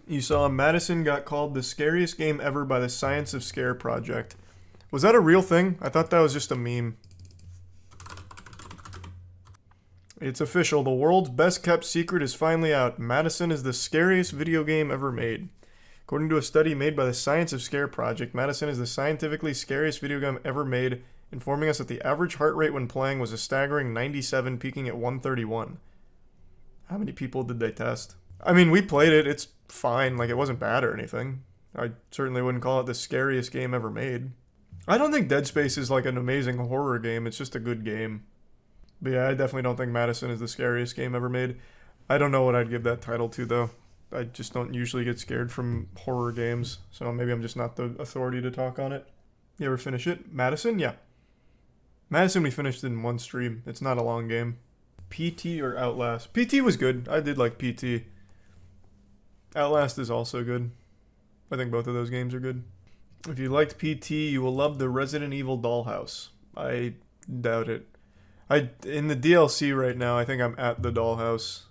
You saw Madison got called the scariest game ever by the Science of Scare Project. Was that a real thing? I thought that was just a meme. It's official. The world's best kept secret is finally out. Madison is the scariest video game ever made. According to a study made by the Science of Scare Project, Madison is the scientifically scariest video game ever made, informing us that the average heart rate when playing was a staggering 97, peaking at 131. How many people did they test? I mean, we played it. It's fine. Like, it wasn't bad or anything. I certainly wouldn't call it the scariest game ever made. I don't think Dead Space is like an amazing horror game. It's just a good game. But yeah, I definitely don't think Madison is the scariest game ever made. I don't know what I'd give that title to, though. I just don't usually get scared from horror games, so maybe I'm just not the authority to talk on it. You ever finish it? Madison? Yeah. Madison we finished in one stream. It's not a long game. PT or Outlast? PT was good. I did like PT. Outlast is also good. I think both of those games are good. If you liked PT, you will love the Resident Evil Dollhouse. I doubt it. In the DLC right now, I think I'm at the dollhouse.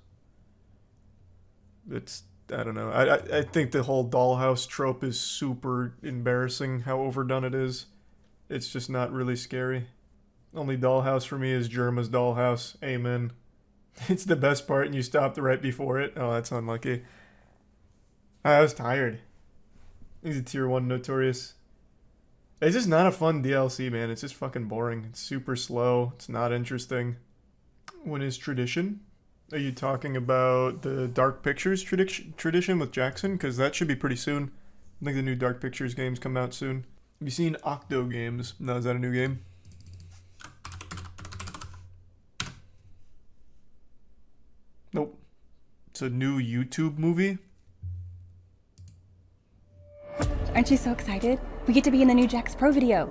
I don't know. I think the whole dollhouse trope is super embarrassing, how overdone it is. It's just not really scary. Only dollhouse for me is Germa's Dollhouse. Amen. It's the best part and you stopped right before it. Oh, that's unlucky. I was tired. He's a tier 1 Notorious. It's just not a fun DLC, man. It's just fucking boring. It's super slow. It's not interesting. When is Tradition? Are you talking about the Dark Pictures tradition with Jackson? Because that should be pretty soon. I think the new Dark Pictures games come out soon. Have you seen Octogames? No, is that a new game? Nope. It's a new YouTube movie. Aren't you so excited? We get to be in the new Jax Pro video.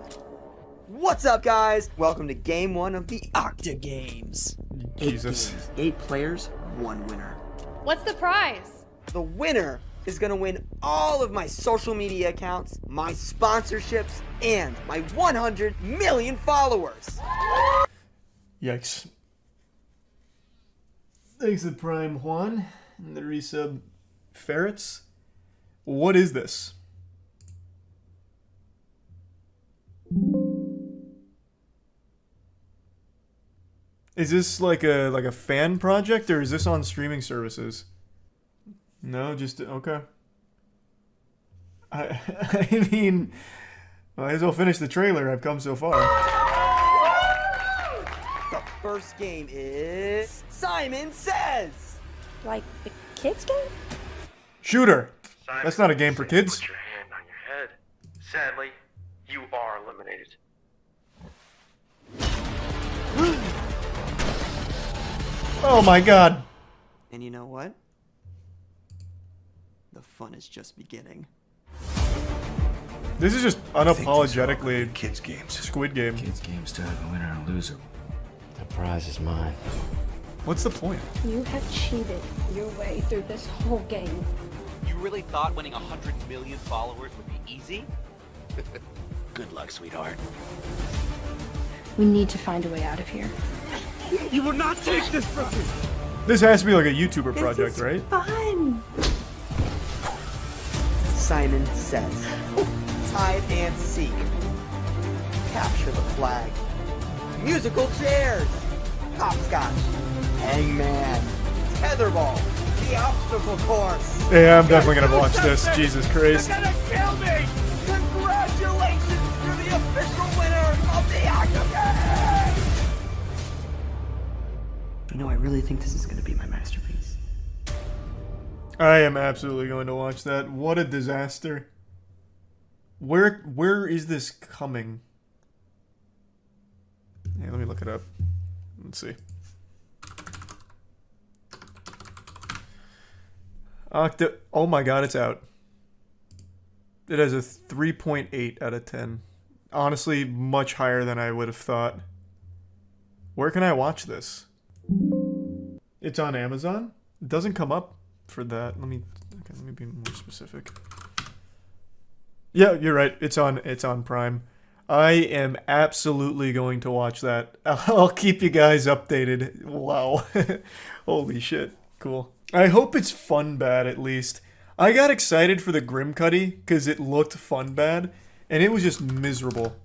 What's up, guys? Welcome to game 1 of the Octogames. Jesus. 8 players, 1 winner. What's the prize? The winner is gonna win all of my social media accounts, my sponsorships, and my 100 million followers. Yikes. Thanks to Prime Juan and the resub Ferrets. What is this? Is this like a fan project, or is this on streaming services? No, just okay. I mean, might as well finish the trailer. I've come so far. The first game is Simon Says. Like the kids game? Shooter. Simon, That's not a game for kids. Put your hand on your head. Sadly, you are eliminated. Oh my god. And you know what? The fun is just beginning. This is just unapologetically kids games. Squid Game. Kids games to have a winner and a loser. The prize is mine. What's the point? You have cheated your way through this whole game. You really thought winning 100 million followers would be easy? Good luck, sweetheart. We need to find a way out of here. You will not take this from me! This has to be like a YouTuber project, right? Fun! Simon Says. Hide and seek. Capture the flag. Musical chairs. Hopscotch. Hangman. Tetherball. The obstacle course. Yeah, I'm definitely gonna watch this. Jesus Christ. You're gonna kill me! Congratulations! You're the official winner of the Octogames! You know, I really think this is gonna be my masterpiece. I am absolutely going to watch that. What a disaster. Where is this coming? Hey, let me look it up. Let's see. Oh my god, it's out. It has a 3.8 out of 10. Honestly, much higher than I would have thought. Where can I watch this? It's on Amazon? It doesn't come up for that. Let me be more specific. Yeah, you're right. It's on Prime. I am absolutely going to watch that. I'll keep you guys updated. Wow. Holy shit. Cool. I hope it's fun bad at least. I got excited for the Grimcutty because it looked fun bad, and it was just miserable.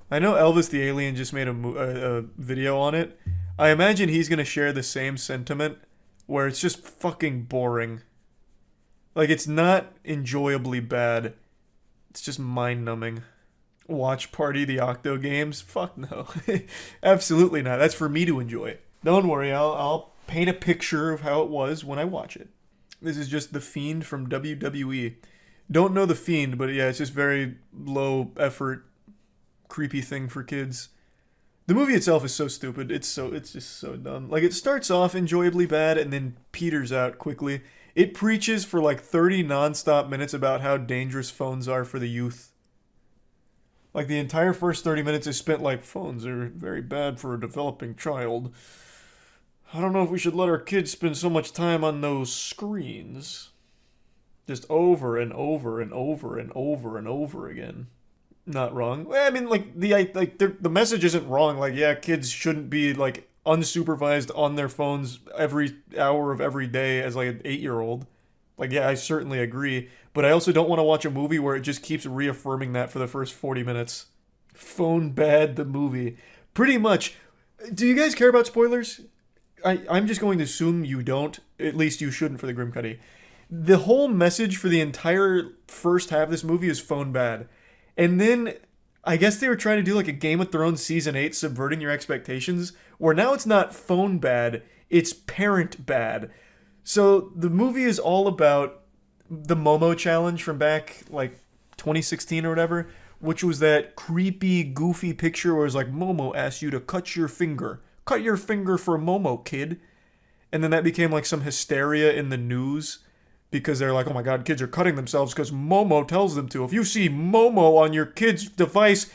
I know Elvis the Alien just made a video on it. I imagine he's gonna share the same sentiment, where it's just fucking boring. Like, it's not enjoyably bad. It's just mind-numbing. Watch Party the Octogames? Fuck no. Absolutely not. That's for me to enjoy. Don't worry, I'll paint a picture of how it was when I watch it. This is just The Fiend from WWE. Don't know The Fiend, but yeah, it's just very low effort, creepy thing for kids. The movie itself is so stupid. It's just so dumb. Like, it starts off enjoyably bad and then peters out quickly. It preaches for like 30 non-stop minutes about how dangerous phones are for the youth. Like, the entire first 30 minutes is spent like, phones are very bad for a developing child. I don't know if we should let our kids spend so much time on those screens. Just over and over and over and over and over again. Not wrong. Well, I mean, like, the message isn't wrong. Like, yeah, kids shouldn't be, like, unsupervised on their phones every hour of every day as, like, an 8-year-old. Like, yeah, I certainly agree. But I also don't want to watch a movie where it just keeps reaffirming that for the first 40 minutes. Phone bad, the movie. Pretty much. Do you guys care about spoilers? I'm just going to assume you don't. At least you shouldn't for the Grimcutty. The whole message for the entire first half of this movie is phone bad. And then, I guess they were trying to do like a Game of Thrones Season 8, subverting your expectations, where now it's not phone bad, it's parent bad. So, the movie is all about the Momo challenge from back, like, 2016 or whatever, which was that creepy, goofy picture where it's like, Momo asks you to cut your finger. Cut your finger for Momo, kid. And then that became like some hysteria in the news because they're like, oh my god, kids are cutting themselves because Momo tells them to. If you see Momo on your kid's device,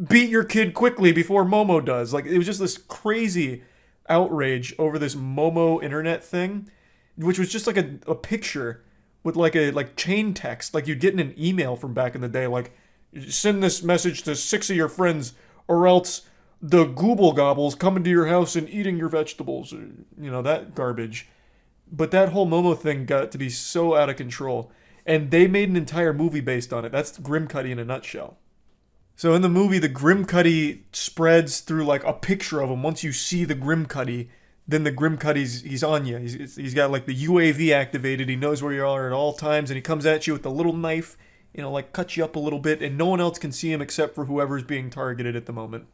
beat your kid quickly before Momo does. Like, it was just this crazy outrage over this Momo internet thing, which was just like a picture with like a chain text, like you'd get in an email from back in the day, like, send this message to 6 of your friends or else the Google Gobble's coming to your house and eating your vegetables, or, you know, that garbage. But that whole Momo thing got to be so out of control, and they made an entire movie based on it. That's Grimcutty in a nutshell. So in the movie, the Grimcutty spreads through like a picture of him. Once you see the Grimcutty, then the Grimcutty's he's on you. He's got like the UAV activated. He knows where you are at all times, and he comes at you with a little knife, you know, like cuts you up a little bit, and no one else can see him except for whoever's being targeted at the moment.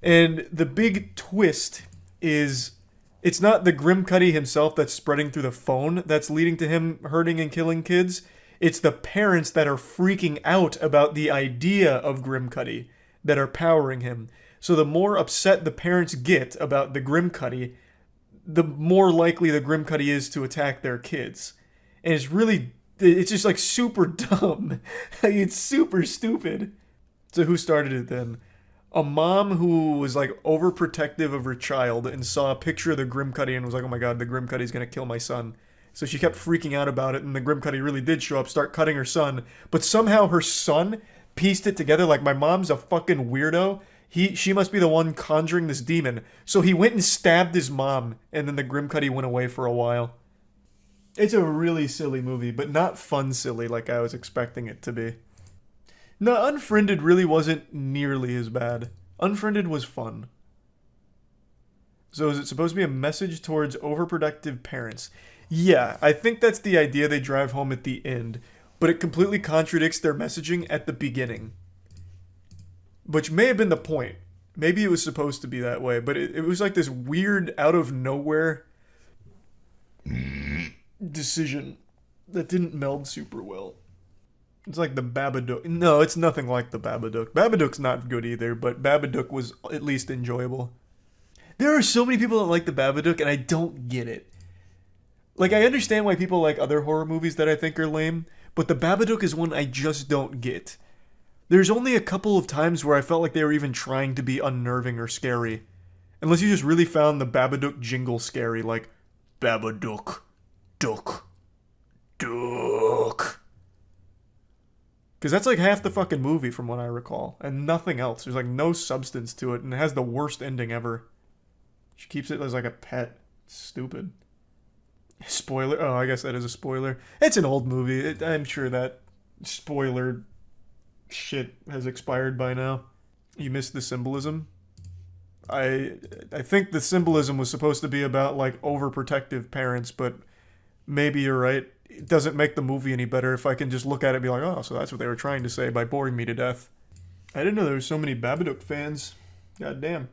And the big twist is it's not the Grimcutty himself that's spreading through the phone that's leading to him hurting and killing kids. It's the parents that are freaking out about the idea of Grimcutty that are powering him. So the more upset the parents get about the Grimcutty, the more likely the Grimcutty is to attack their kids. And it's just like super dumb. It's super stupid. So who started it then? A mom who was like overprotective of her child and saw a picture of the Grimcutty and was like, oh my god, the Grimcutty's gonna kill my son. So she kept freaking out about it, and the Grimcutty really did show up, start cutting her son. But somehow her son pieced it together like, my mom's a fucking weirdo. She must be the one conjuring this demon. So he went and stabbed his mom, and then the Grimcutty went away for a while. It's a really silly movie, but not fun silly like I was expecting it to be. No, Unfriended really wasn't nearly as bad. Unfriended was fun. So is it supposed to be a message towards overprotective parents? Yeah, I think that's the idea they drive home at the end, but it completely contradicts their messaging at the beginning. Which may have been the point. Maybe it was supposed to be that way, but it was like this weird, out of nowhere decision that didn't meld super well. It's like the Babadook. No, it's nothing like the Babadook. Babadook's not good either, but Babadook was at least enjoyable. There are so many people that like the Babadook, and I don't get it. Like, I understand why people like other horror movies that I think are lame, but the Babadook is one I just don't get. There's only a couple of times where I felt like they were even trying to be unnerving or scary. Unless you just really found the Babadook jingle scary, like, Babadook, duck, duck. Because that's like half the fucking movie from what I recall, and nothing else. There's like no substance to it, and it has the worst ending ever. She keeps it as like a pet. It's stupid. Spoiler. Oh, I guess that is a spoiler. It's an old movie. I'm sure that spoiler shit has expired by now. You missed the symbolism. I think the symbolism was supposed to be about like overprotective parents, but maybe you're right. It doesn't make the movie any better if I can just look at it and be like, oh, so that's what they were trying to say by boring me to death. I didn't know there were so many Babadook fans. God damn.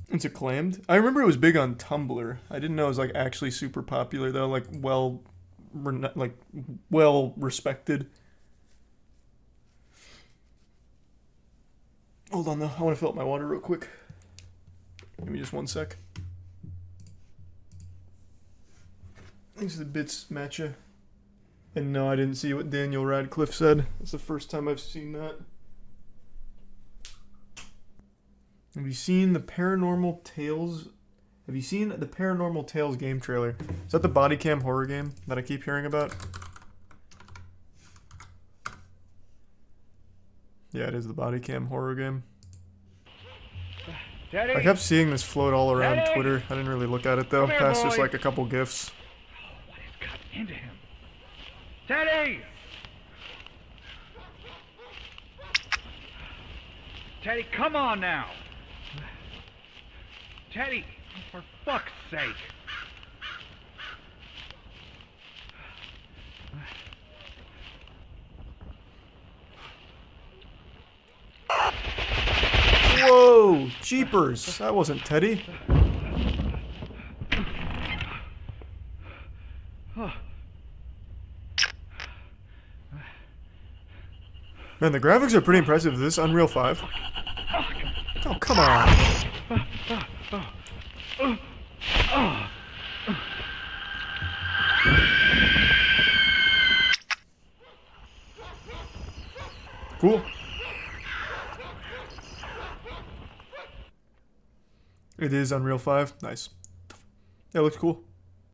It's acclaimed. I remember it was big on Tumblr. I didn't know it was like actually super popular though, like well respected. Hold on though, I want to fill up my water real quick. Give me just 1 sec. Thanks to the bits, Matcha. And no, I didn't see what Daniel Radcliffe said. It's the first time I've seen that. Have you seen the Paranormal Tales? Have you seen the Paranormal Tales game trailer? Is that the body cam horror game that I keep hearing about? Yeah, it is the body cam horror game. Daddy. I kept seeing this float all around Daddy. Twitter. I didn't really look at it though, Come here, past just boy. like a couple GIFs. What has got into him? Teddy! Teddy, come on now! Teddy, for fuck's sake! Whoa! Jeepers! That wasn't Teddy. Man, the graphics are pretty impressive. Is this Unreal 5? Oh, come on. Cool. It is Unreal 5. Nice. That looks cool.